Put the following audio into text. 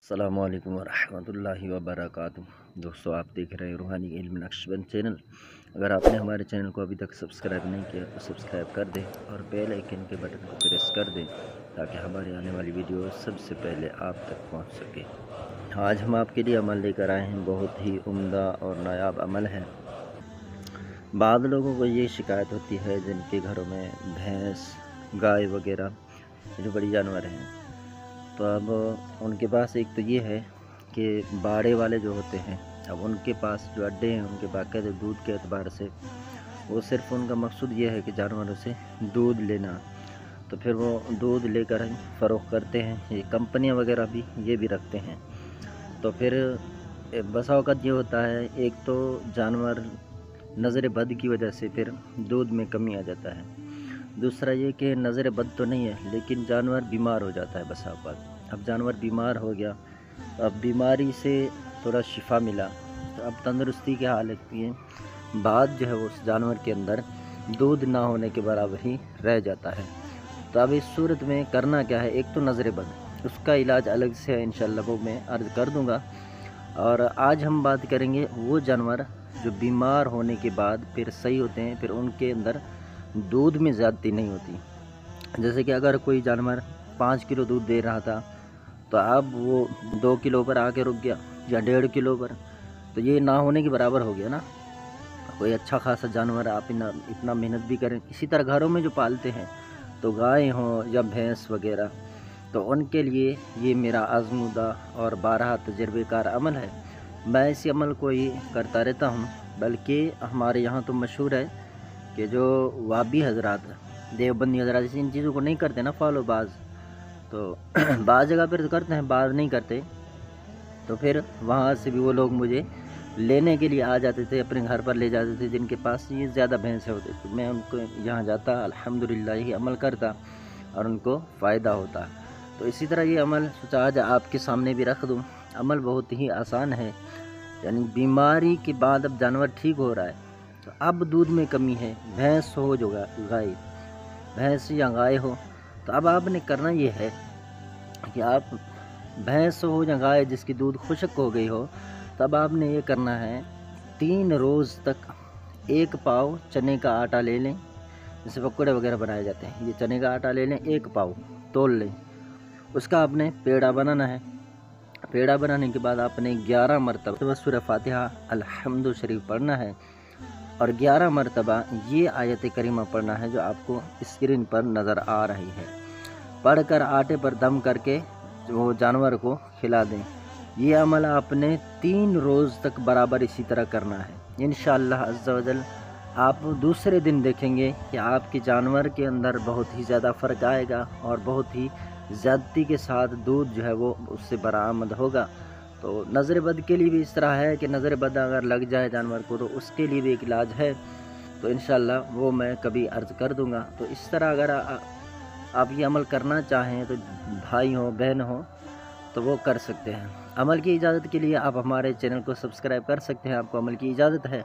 السلام علیکم ورحمۃ اللہ وبرکاتہ۔ دوستو، آپ دیکھ رہے ہیں روحانی علم نقشبند چینل۔ اگر آپ نے ہمارے چینل کو ابھی تک سبسکرائب نہیں کیا تو سبسکرائب کر دیں اور بیل آئیکن کے بٹن کو پریس کر دیں تاکہ ہماری آنے والی ویڈیو سب سے پہلے آپ تک پہنچ سکے۔ آج ہم آپ کے لیے عمل لے کر آئے ہیں، بہت ہی عمدہ اور نایاب عمل ہے۔ بعض لوگوں کو یہ شکایت ہوتی ہے جن کے گھروں میں بھینس، گائے وغیرہ جو بڑی جانور ہیں، تو اب ان کے پاس ایک تو یہ ہے کہ باڑے والے جو ہوتے ہیں، اب ان کے پاس جو اڈے ہیں ان کے باقاعدہ دودھ کے اعتبار سے وہ صرف ان کا مقصود یہ ہے کہ جانوروں سے دودھ لینا، تو پھر وہ دودھ لے کر فروخت کرتے ہیں۔ یہ کمپنیاں وغیرہ بھی یہ بھی رکھتے ہیں، تو پھر بسا اوقات یہ ہوتا ہے، ایک تو جانور نظر بد کی وجہ سے پھر دودھ میں کمی آ جاتا ہے، دوسرا یہ کہ نظر بد تو نہیں ہے لیکن جانور بیمار ہو جاتا ہے بسا اوقات۔ اب جانور بیمار ہو گیا، اب بیماری سے تھوڑا شفا ملا تو اب تندرستی کی حالت میں بعد جو ہے وہ اس جانور کے اندر دودھ نہ ہونے کے برابر ہی رہ جاتا ہے۔ تو اب اس صورت میں کرنا کیا ہے؟ ایک تو نظر بد، اس کا علاج الگ سے ہے، انشاءاللہ وہ میں عرض کر دوں گا۔ اور آج ہم بات کریں گے وہ جانور جو بیمار ہونے کے بعد پھر صحیح ہوتے ہیں، پھر ان کے اندر دودھ میں زیادتی نہیں ہوتی۔ جیسے کہ اگر کوئی جانور 5 کلو دودھ دے رہا تھا تو اب وہ 2 کلو پر آ کے رک گیا یا 1.5 کلو پر، تو یہ نہ ہونے کے برابر ہو گیا نا۔ کوئی اچھا خاصا جانور آپ اتنا محنت بھی کریں، اسی طرح گھروں میں جو پالتے ہیں تو گائے ہوں یا بھینس وغیرہ، تو ان کے لیے یہ میرا آزمودہ اور بارہا تجربے کار عمل ہے۔ میں اس عمل کو ہی کرتا رہتا ہوں، بلکہ ہمارے یہاں تو مشہور ہے کہ جو وابی حضرات، دیوبندی حضرات ان چیزوں کو نہیں کرتے نا فالو، تو بعض جگہ پر کرتے ہیں، بعض نہیں کرتے، تو پھر وہاں سے بھی وہ لوگ مجھے لینے کے لیے آ جاتے تھے، اپنے گھر پر لے جاتے تھے جن کے پاس یہ زیادہ بھینسیں ہوتے تھے۔ میں ان کو یہاں جاتا، الحمدللہ یہ عمل کرتا اور ان کو فائدہ ہوتا۔ تو اسی طرح یہ عمل سوچا آج آپ کے سامنے بھی رکھ دوں۔ عمل بہت ہی آسان ہے، یعنی بیماری کے بعد اب جانور ٹھیک ہو رہا ہے تو اب دودھ میں کمی ہے، بھینس ہو جو گائے، بھینس یا گائے ہو، تو اب آپ نے کرنا یہ ہے کہ آپ بھینس ہو یا گائے جس کی دودھ خشک ہو گئی ہو، تب آپ نے یہ کرنا ہے 3 روز تک 1 پاؤ چنے کا آٹا لے لیں، جیسے پکوڑے وغیرہ بنائے جاتے ہیں، یہ چنے کا آٹا لے لیں 1 پاؤ تول لیں، اس کا آپ نے پیڑا بنانا ہے۔ پیڑا بنانے کے بعد آپ نے 11 مرتبہ سورہ فاتحہ الحمد شریف پڑھنا ہے اور 11 مرتبہ یہ آیت کریمہ پڑھنا ہے جو آپ کو اسکرین پر نظر آ رہی ہے۔ پڑھ کر آٹے پر دم کر کے وہ جانور کو کھلا دیں۔ یہ عمل آپ نے 3 روز تک برابر اسی طرح کرنا ہے۔ انشاءاللہ عز و جل آپ دوسرے دن دیکھیں گے کہ آپ کے جانور کے اندر بہت ہی زیادہ فرق آئے گا اور بہت ہی زیادتی کے ساتھ دودھ جو ہے وہ اس سے برآمد ہوگا۔ تو نظر بد کے لیے بھی اس طرح ہے کہ نظر بد اگر لگ جائے جانور کو تو اس کے لیے بھی ایک علاج ہے، تو انشاءاللہ وہ میں کبھی عرض کر دوں گا۔ تو اس طرح اگر آپ یہ عمل کرنا چاہیں تو بھائی ہوں بہن ہوں تو وہ کر سکتے ہیں۔ عمل کی اجازت کے لیے آپ ہمارے چینل کو سبسکرائب کر سکتے ہیں، آپ کو عمل کی اجازت ہے۔